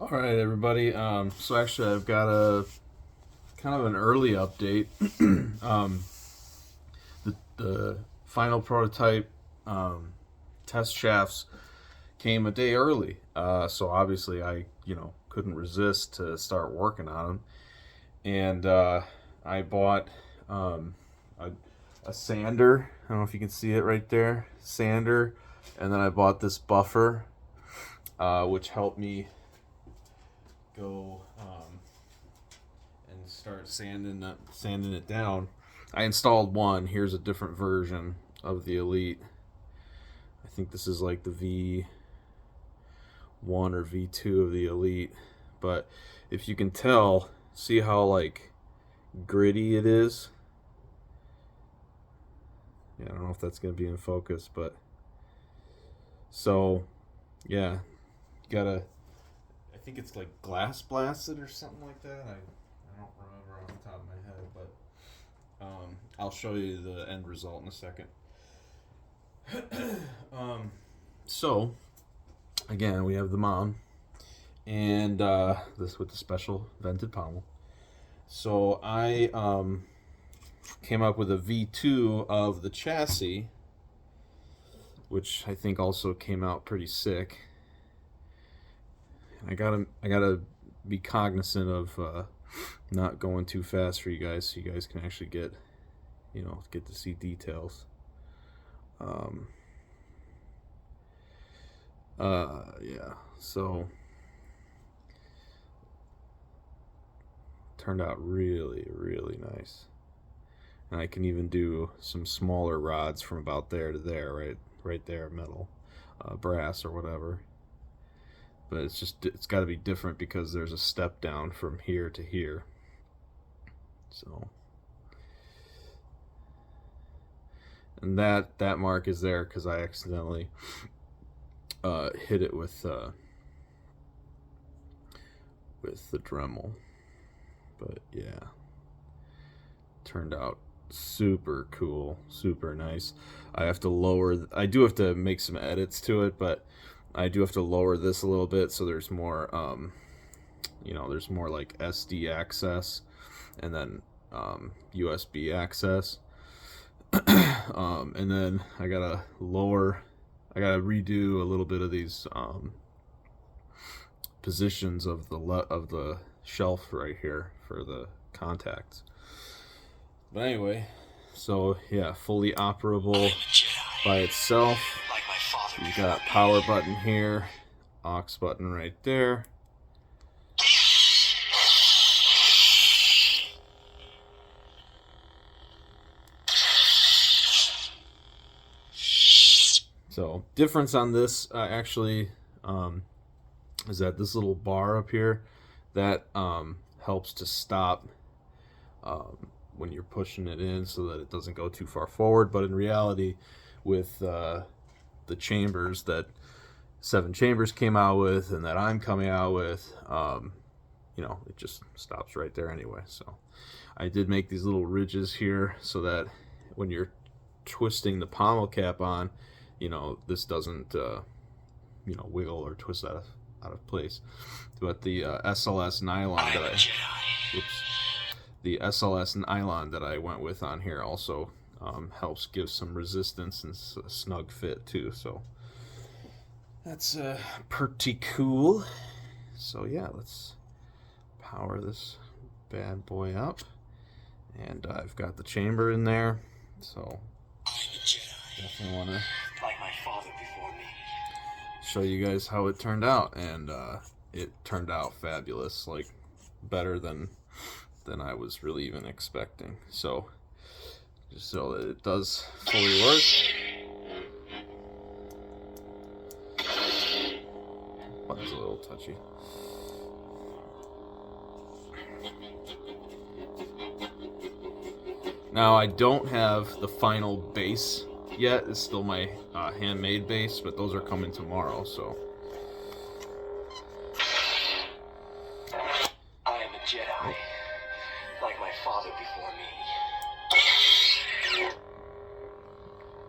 All right, everybody. So actually, I've got a kind of an early update. um, the final prototype test shafts came a day early. So obviously, I couldn't resist to start working on them, and I bought a, a sander. I don't know if you can see it right there, sander, and then I bought this buffer, which helped me go and start sanding it down. I installed one. Here's a different version of the Elite. I think this is like the V1 or V2 of the Elite. But if you can tell, see how like gritty it is? Yeah, I don't know if that's going to be in focus, but so yeah, you gotta, I think it's like glass blasted or something like that. I don't remember off the top of my head, but I'll show you the end result in a second. So again, we have the MoM and this with the special vented pommel. So I came up with a V2 of the chassis, which I think also came out pretty sick. I gotta be cognizant of not going too fast for you guys, so you guys can actually get to see details. Yeah. So turned out really, really nice. And I can even do some smaller rods from about there to there, right there, metal, brass or whatever. But it's got to be different because there's a step down from here to here. So, and that mark is there because I accidentally hit it with the Dremel. But yeah, turned out super cool, super nice. I do have to make some edits to it, but I do have to lower this a little bit so there's more there's more like SD access and then USB access. And then I gotta redo a little bit of these positions of the shelf right here for the contacts. But anyway, so yeah, fully operable by itself. You got power button here, aux button right there. So difference on this actually is that this little bar up here that helps to stop when you're pushing it in so that it doesn't go too far forward. But in reality, with the chambers that 7Chambers came out with and that I'm coming out with, it just stops right there anyway. So I did make these little ridges here so that when you're twisting the pommel cap on, this doesn't wiggle or twist out of place. But the SLS nylon that I went with on here also helps give some resistance and a snug fit too. So that's pretty cool. So yeah, let's power this bad boy up. And I've got the chamber in there, so definitely want to show you guys how it turned out. And it turned out fabulous, like better than I was really even expecting. So just so that it does fully work. Button's a little touchy. Now I don't have the final base yet. It's still my handmade base, but those are coming tomorrow. So I am a Jedi, like my father before me.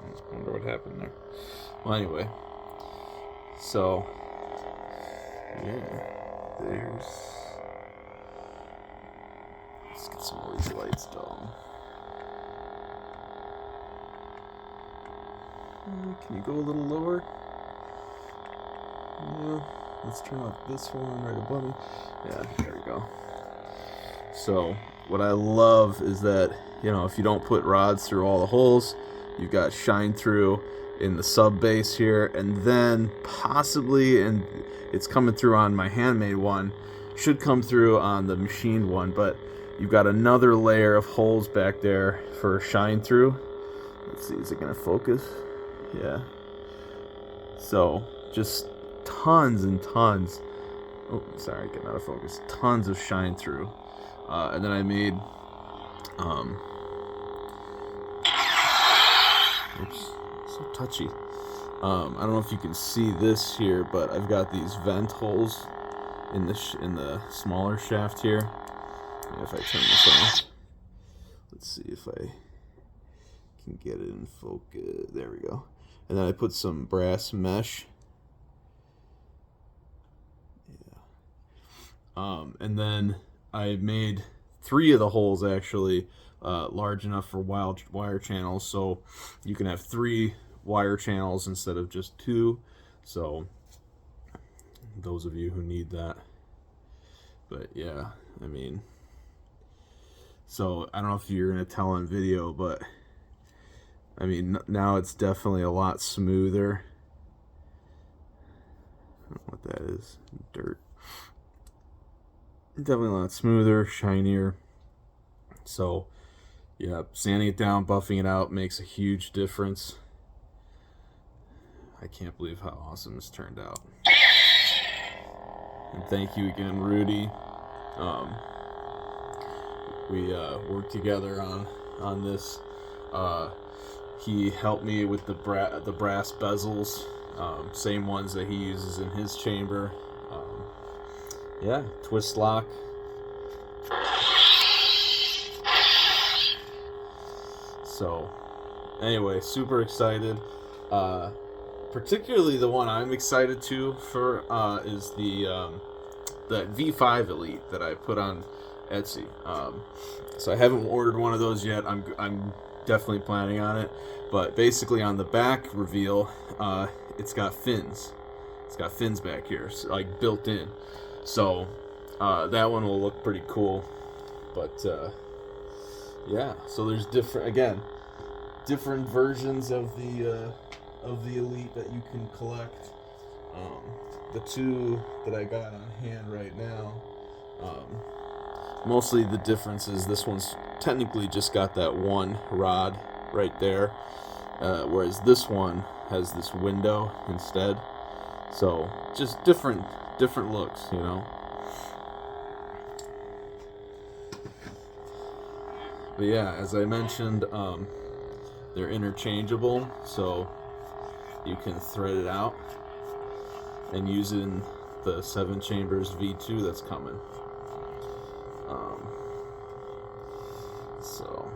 I wonder what happened there. Well, anyway, so yeah. There's... Let's get some of these lights dull. Can you go a little lower? Yeah. Let's turn off this one right above me. Yeah, there we go. So, what I love is that, you know, if you don't put rods through all the holes, you've got shine through in the sub base here, and then possibly, and it's coming through on my handmade one, should come through on the machined one, but you've got another layer of holes back there for shine through. Let's see, is it gonna focus? Yeah. So, just tons and tons. Oh, sorry, getting out of focus. Tons of shine through. And then I made, oops, so touchy. I don't know if you can see this here, but I've got these vent holes in the smaller shaft here. And if I turn this on, let's see if I can get it in focus. There we go. And then I put some brass mesh. Yeah. And then I made 3 of the holes actually large enough for wire channels, so you can have 3 wire channels instead of just 2. So those of you who need that. But yeah, I mean, so I don't know if you're gonna tell on video, but I mean, now it's definitely a lot smoother. I don't know what that is. Dirt. Definitely a lot smoother, shinier. So, yeah, sanding it down, buffing it out makes a huge difference. I can't believe how awesome this turned out. And thank you again, Rudy. We worked together on this. He helped me with the brass bezels, same ones that he uses in his chamber. Yeah, twist lock. So, anyway, super excited. Particularly the one I'm excited for is the V5 Elite that I put on Etsy. So I haven't ordered one of those yet. I'm definitely planning on it. But basically, on the back reveal, it's got fins. It's got fins back here, so, like built in. So that one will look pretty cool. But yeah, so there's different versions of the Elite that you can collect. The 2 that I got on hand right now, mostly the difference is this one's technically just got that one rod right there, whereas this one has this window instead. So just different looks, you know. But yeah, as I mentioned, they're interchangeable, so you can thread it out and use it in the 7Chambers V2 that's coming. So,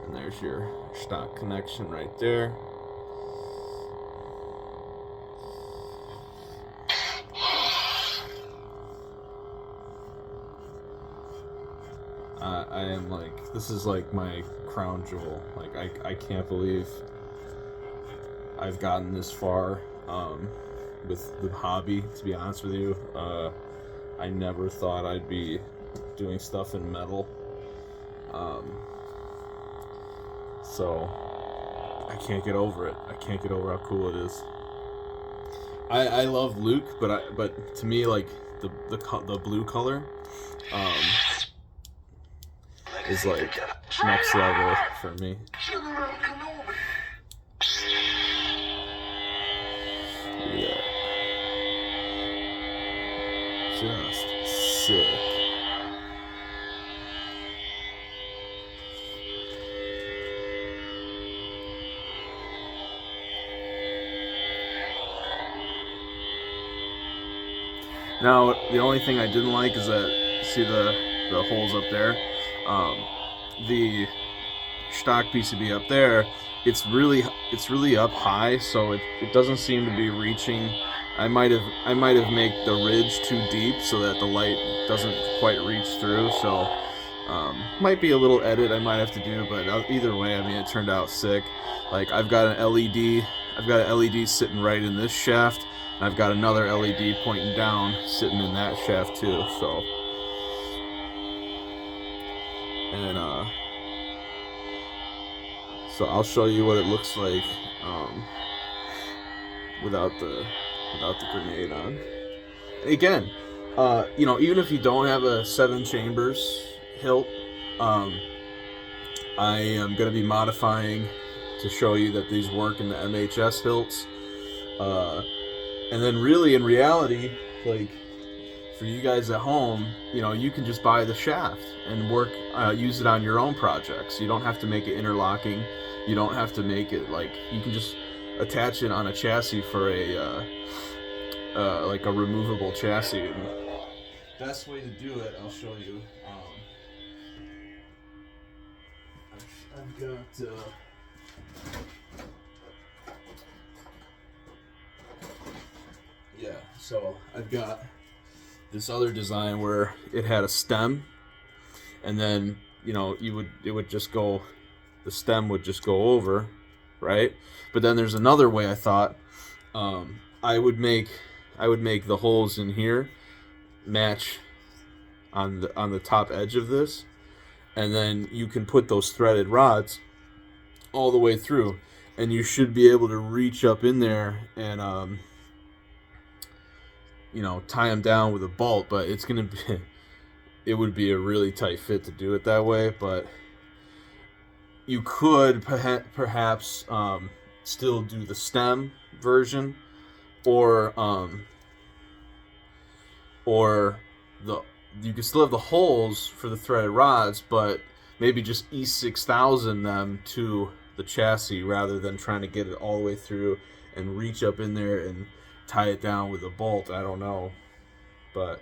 and there's your stock connection right there. I am like, this is like my crown jewel. Like, I can't believe I've gotten this far with the hobby, to be honest with you. I never thought I'd be doing stuff in metal. So I can't get over it. I can't get over how cool it is. I love Luke, but to me, like the blue color is like next level for me. Yeah. Just sick. Now, the only thing I didn't like is that, see the holes up there? The stock PCB up there, it's really up high, so it doesn't seem to be reaching I might have made the ridge too deep so that the light doesn't quite reach through. So might be a little edit I might have to do, but either way, I mean, it turned out sick. Like I've got an LED. I've got an LED sitting right in this shaft, and I've got another LED pointing down sitting in that shaft too. So and so I'll show you what it looks like without the grenade on. Again, you know, even if you don't have a 7 chambers hilt, I am going to be modifying to show you that these work in the MHS hilts. And then really in reality, like for you guys at home, you know, you can just buy the shaft and use it on your own projects. You don't have to make it interlocking. You don't have to make it like, you can just attach it on a chassis for a like a removable chassis. And best way to do it, I'll show you. I've got yeah, so I've got this other design where it had a stem, and then, you know, it would just go, the stem would just go over, right? But then there's another way I thought. I would make the holes in here match on the top edge of this, and then you can put those threaded rods all the way through, and you should be able to reach up in there and you know, tie them down with a bolt. But it's gonna be it would be a really tight fit to do it that way. But you could perhaps still do the stem version, or you can still have the holes for the threaded rods, but maybe just E6000 them to the chassis rather than trying to get it all the way through and reach up in there and tie it down with a bolt. I don't know, but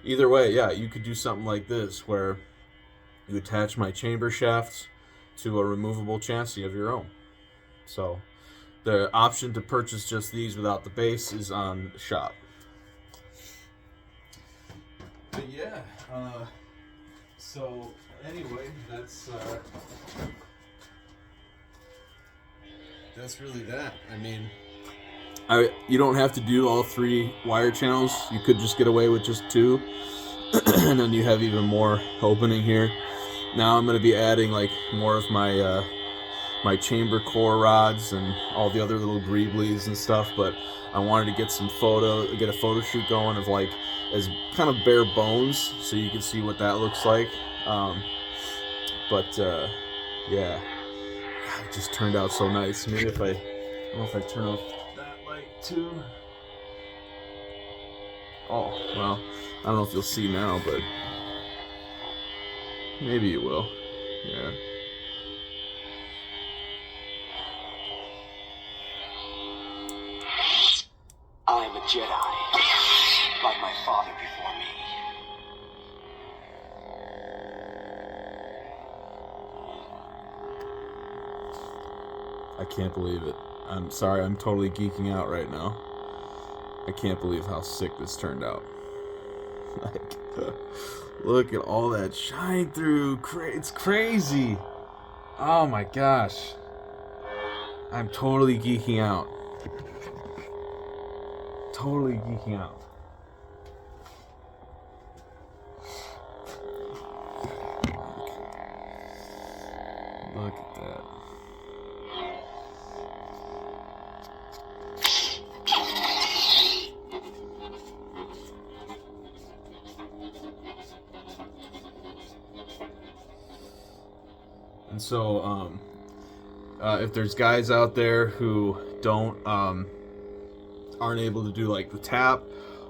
either way, yeah, you could do something like this where you attach my chamber shafts to a removable chassis of your own. So the option to purchase just these without the base is on the shop. But yeah, so anyway, that's really that. I mean, you don't have to do all 3 wire channels. You could just get away with just 2, and then you have even more opening here. Now I'm going to be adding like more of my my chamber core rods and all the other little greeblies and stuff, but I wanted to get a photo shoot going of like as kind of bare bones so you can see what that looks like. Yeah, it just turned out so nice. Maybe if I don't know if I turn off that light too. Oh, well, I don't know if you'll see now, but maybe you will. Yeah. I'm a Jedi, like my father before me. I can't believe it. I'm sorry, I'm totally geeking out right now. I can't believe how sick this turned out. Like, look at all that shine through. It's crazy. Oh my gosh. I'm totally geeking out. Totally geeking out. Look at that. And so, if there's guys out there who aren't able to do like the tap,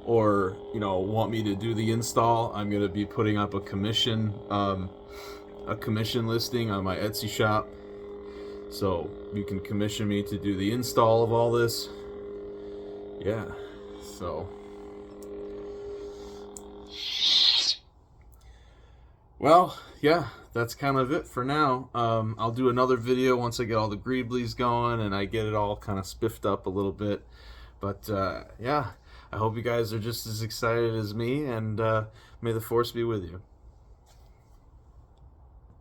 or want me to do the install, I'm gonna be putting up a commission listing on my Etsy shop, so you can commission me to do the install of all this. Yeah, so well, yeah, that's kind of it for now. I'll do another video once I get all the greeblies going and I get it all kind of spiffed up a little bit. But yeah, I hope you guys are just as excited as me, and may the force be with you.